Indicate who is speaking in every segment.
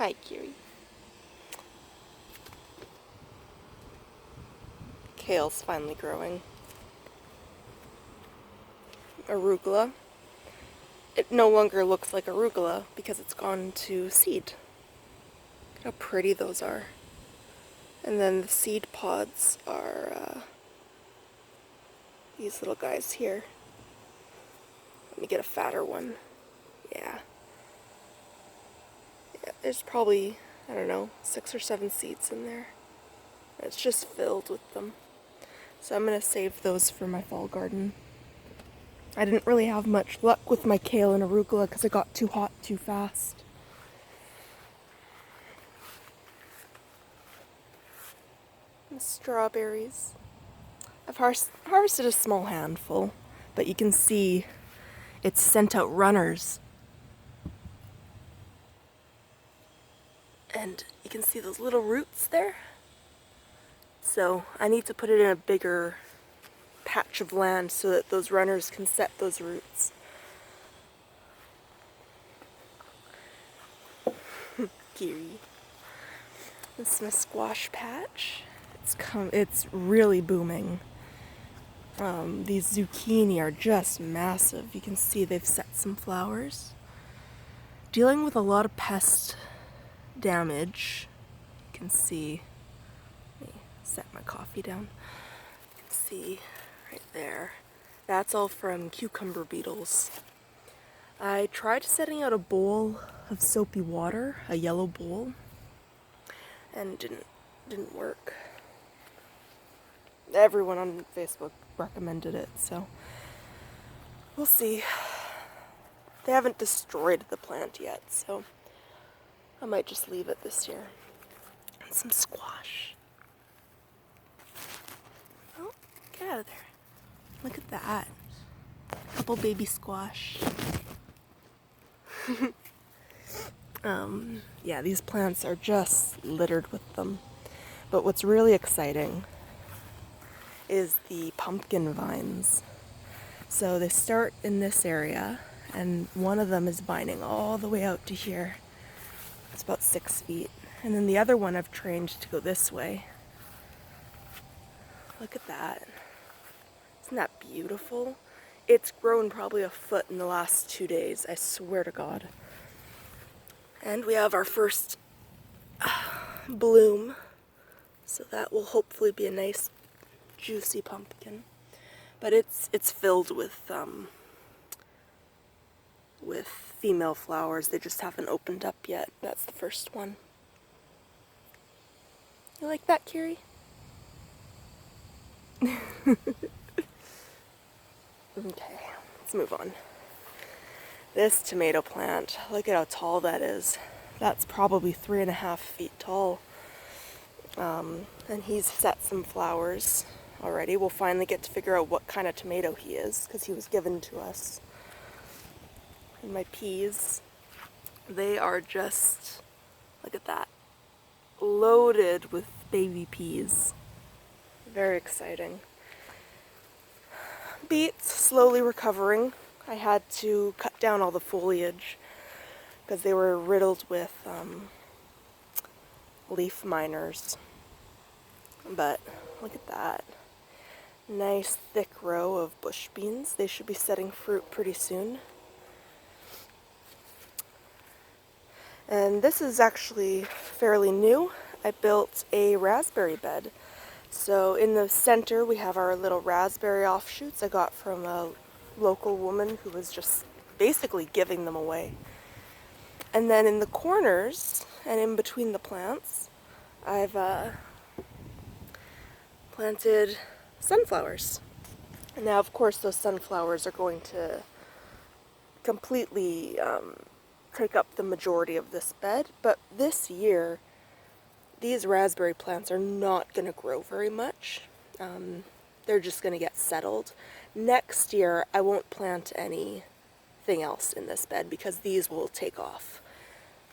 Speaker 1: Hi, Kiri. Kale's finally growing. Arugula. It no longer looks like arugula because it's gone to seed. Look how pretty those are. And then the seed pods are these little guys here. Let me get a fatter one. Yeah. There's probably, I don't know, 6 or 7 seeds in there. It's just filled with them. So I'm going to save those for my fall garden. I didn't really have much luck with my kale and arugula because it got too hot too fast. The strawberries. I've harvested a small handful, but you can see it's sent out runners. And you can see those little roots there. So I need to put it in a bigger patch of land so that those runners can set those roots. Kiri. This is my squash patch. It's really booming. These zucchini are just massive. You can see they've set some flowers. Dealing with a lot of pest damage. You can see, let me set my coffee down. You can see right there. That's all from cucumber beetles. I tried setting out a bowl of soapy water, a yellow bowl, and it didn't work. Everyone on Facebook recommended it, so we'll see. They haven't destroyed the plant yet, so I might just leave it this year. And some squash. Oh, get out of there. Look at that. Couple baby squash. Yeah, these plants are just littered with them. But what's really exciting is the pumpkin vines. So they start in this area, and one of them is vining all the way out to here. It's about 6 feet. And then the other one I've trained to go this way. Look at that. Isn't that beautiful? It's grown probably a foot in the last 2 days, I swear to God. And we have our first bloom. So that will hopefully be a nice juicy pumpkin. But it's filled with female flowers. They just haven't opened up yet. That's the first one. You like that, Kiri? Okay, let's move on. This tomato plant, look at how tall that is. That's probably 3.5 feet tall. And he's set some flowers already. We'll finally get to figure out what kind of tomato he is, because he was given to us. And my peas, they are just, look at that, loaded with baby peas. Very exciting. Beets, slowly recovering. I had to cut down all the foliage because they were riddled with leaf miners. But look at that. Nice thick row of bush beans. They should be setting fruit pretty soon. And this is actually fairly new. I built a raspberry bed. So in the center we have our little raspberry offshoots I got from a local woman who was just basically giving them away. And then in the corners and in between the plants, I've planted sunflowers. And now of course those sunflowers are going to completely take up the majority of this bed, but this year these raspberry plants are not going to grow very much. They're just going to get settled. Next year I won't plant anything else in this bed because these will take off.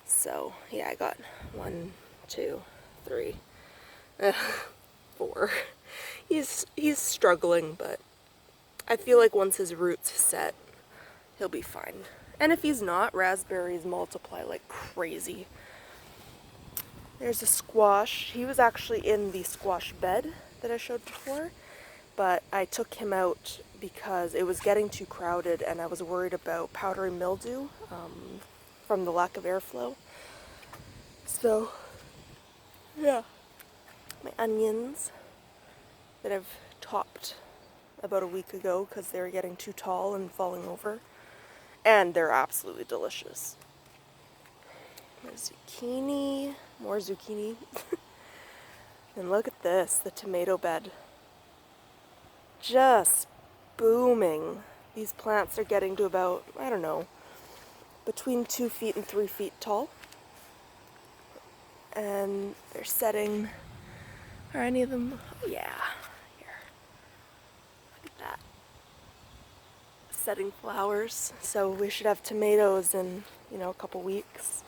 Speaker 1: So yeah, I got 1, 2, 3, 4. He's struggling, but I feel like once his roots set, he'll be fine. And if he's not, raspberries multiply like crazy. There's a squash. He was actually in the squash bed that I showed before, but I took him out because it was getting too crowded and I was worried about powdery mildew from the lack of airflow. So, yeah. My onions that I've topped about a week ago because they were getting too tall and falling over. And they're absolutely delicious. My zucchini, more zucchini. And look at this, the tomato bed. Just booming. These plants are getting to about, I don't know, between 2 feet and 3 feet tall. And they're setting, are any of them, oh yeah, here. Look at that. Setting flowers. So we should have tomatoes in, a couple weeks.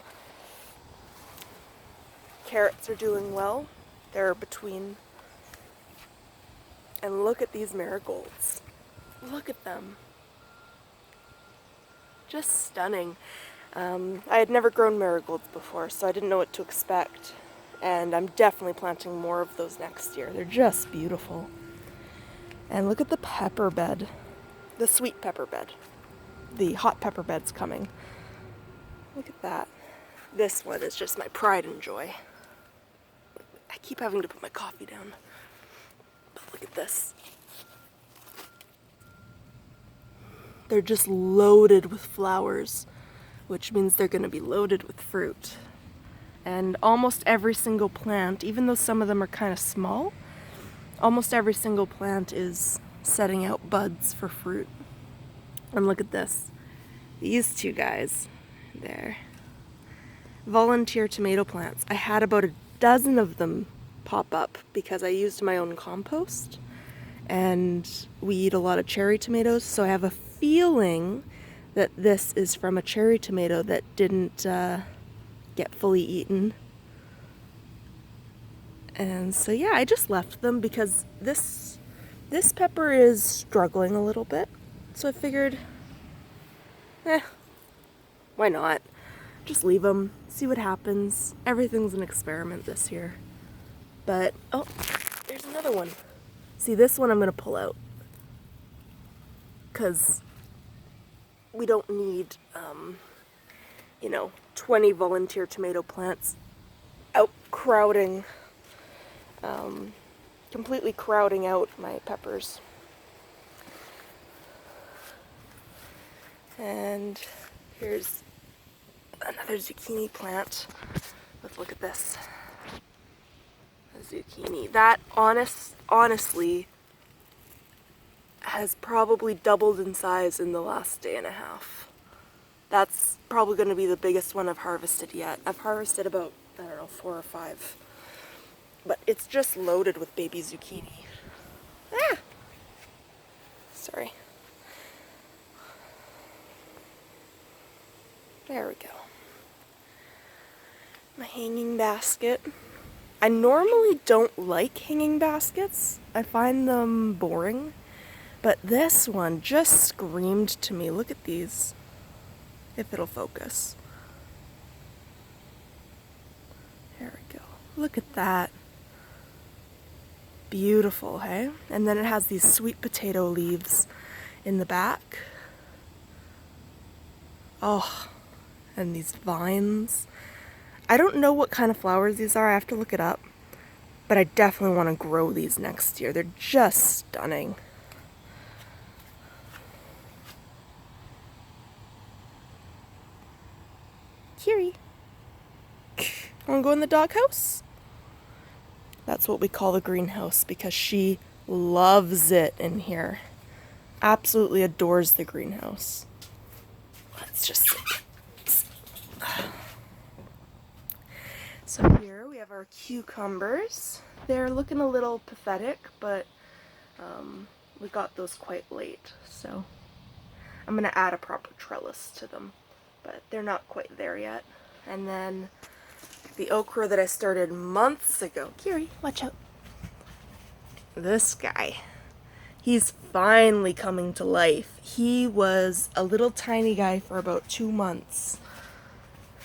Speaker 1: Carrots are doing well. They're between. And look at these marigolds. Look at them. Just stunning. I had never grown marigolds before, so I didn't know what to expect. And I'm definitely planting more of those next year. They're just beautiful. And look at the pepper bed. The sweet pepper bed. The hot pepper bed's coming. Look at that. This one is just my pride and joy. I keep having to put my coffee down. But look at this. They're just loaded with flowers, which means they're going to be loaded with fruit. And almost every single plant, even though some of them are kind of small, almost every single plant is setting out buds for fruit. And look at this. These two guys, there. Volunteer tomato plants. I had about a dozen of them pop up because I used my own compost. And we eat a lot of cherry tomatoes, so I have a feeling that this is from a cherry tomato that didn't get fully eaten. And so yeah, I just left them because this pepper is struggling a little bit. So I figured, why not? Just leave them, see what happens. Everything's an experiment this year. But, oh, there's another one. See, this one I'm going to pull out. Because we don't need, 20 volunteer tomato plants out crowding, completely crowding out my peppers. And here's another zucchini plant. Let's look at this. A zucchini. That honestly has probably doubled in size in the last day and a half. That's probably going to be the biggest one I've harvested yet. I've harvested about, 4 or 5. But it's just loaded with baby zucchini. Ah! Sorry. There we go. My hanging basket. I normally don't like hanging baskets. I find them boring. But this one just screamed to me. Look at these. If it'll focus. There we go. Look at that. Beautiful, hey? And then it has these sweet potato leaves in the back. Oh, and these vines. I don't know what kind of flowers these are. I have to look it up. But I definitely want to grow these next year. They're just stunning. Kiri. Want to go in the doghouse? That's what we call the greenhouse because she loves it in here. Absolutely adores the greenhouse. Let's just sit. So here we have our cucumbers. They're looking a little pathetic, but we got those quite late. So I'm going to add a proper trellis to them, but they're not quite there yet. And then the okra that I started months ago. Kiri, watch out. This guy. He's finally coming to life. He was a little tiny guy for about 2 months.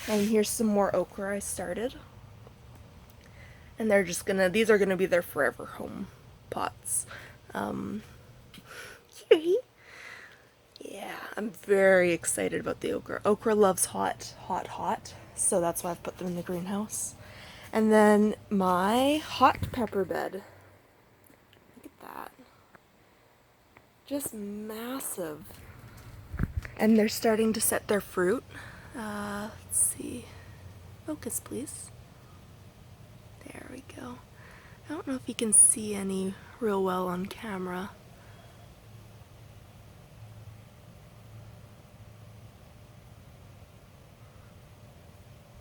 Speaker 1: And here's some more okra I started. And they're just gonna, these are gonna be their forever home pots. Cutie. Yeah, I'm very excited about the okra. Okra loves hot, hot, hot, so that's why I've put them in the greenhouse. And then my hot pepper bed. Look at that. Just massive. And they're starting to set their fruit. Let's see. Focus, please. There we go. I don't know if you can see any real well on camera.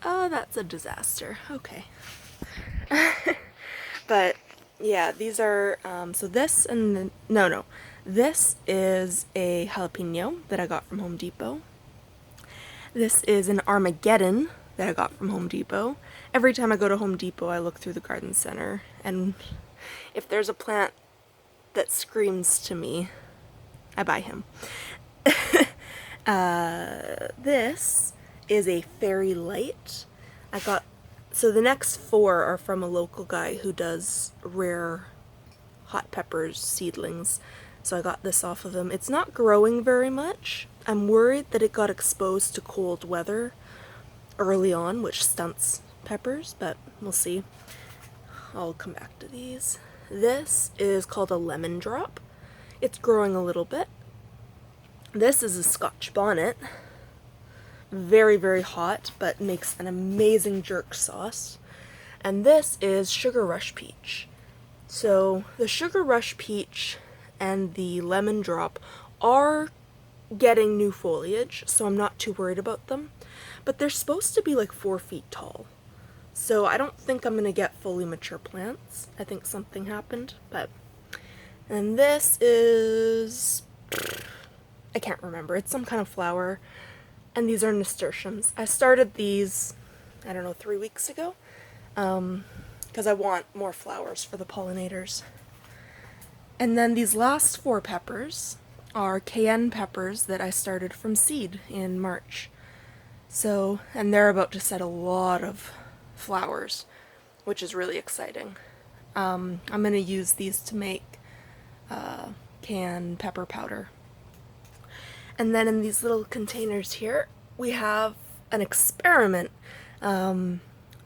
Speaker 1: Oh, that's a disaster. Okay. But yeah, these are, so this and the, no. This is a jalapeno that I got from Home Depot. This is an Armageddon that I got from Home Depot. Every time I go to Home Depot, I look through the garden center, and if there's a plant that screams to me, I buy him. This is a Fairy Light. So the next 4 are from a local guy who does rare hot peppers seedlings. So I got this off of him. It's not growing very much. I'm worried that it got exposed to cold weather early on, which stunts peppers, but we'll see. I'll come back to these. This is called a lemon drop. It's growing a little bit. This is a Scotch bonnet. Very, very hot, but makes an amazing jerk sauce. And this is Sugar Rush Peach. So the Sugar Rush Peach and the lemon drop are getting new foliage, so I'm not too worried about them. But they're supposed to be like 4 feet tall. So I don't think I'm gonna get fully mature plants. I think something happened, but. And this is, I can't remember. It's some kind of flower. And these are nasturtiums. I started these, I don't know, 3 weeks ago. Because I want more flowers for the pollinators. And then these last 4 peppers are cayenne peppers that I started from seed in March. So, and they're about to set a lot of flowers, which is really exciting. I'm going to use these to make cayenne pepper powder. And then in these little containers here, we have an experiment.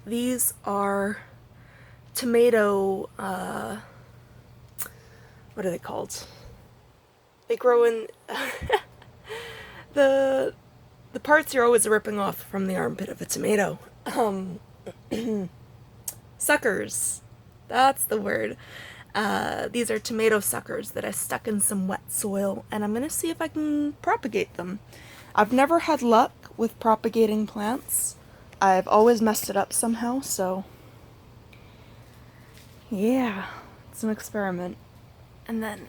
Speaker 1: These are tomato, what are they called? They grow in, the parts you're always ripping off from the armpit of a tomato. Suckers. That's the word. These are tomato suckers that I stuck in some wet soil, and I'm gonna see if I can propagate them. I've never had luck with propagating plants. I've always messed it up somehow, so yeah, it's an experiment. And then,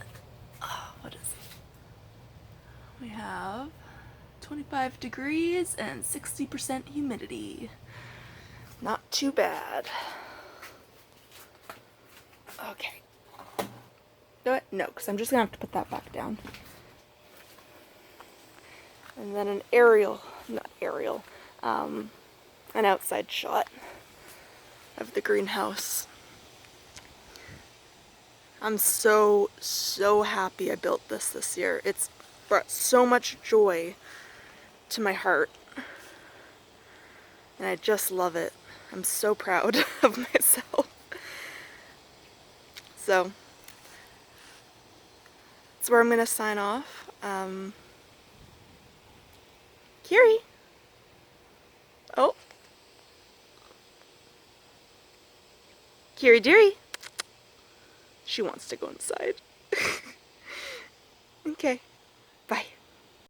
Speaker 1: what is it? We have 25 degrees and 60% humidity. Not too bad. Okay. Do it? No, because I'm just going to have to put that back down. And then an an outside shot of the greenhouse. I'm so happy I built this year. It's brought so much joy to my heart. And I just love it. I'm so proud of myself. So, that's where I'm going to sign off. Kiri! Oh! Kiri dearie! She wants to go inside. Okay.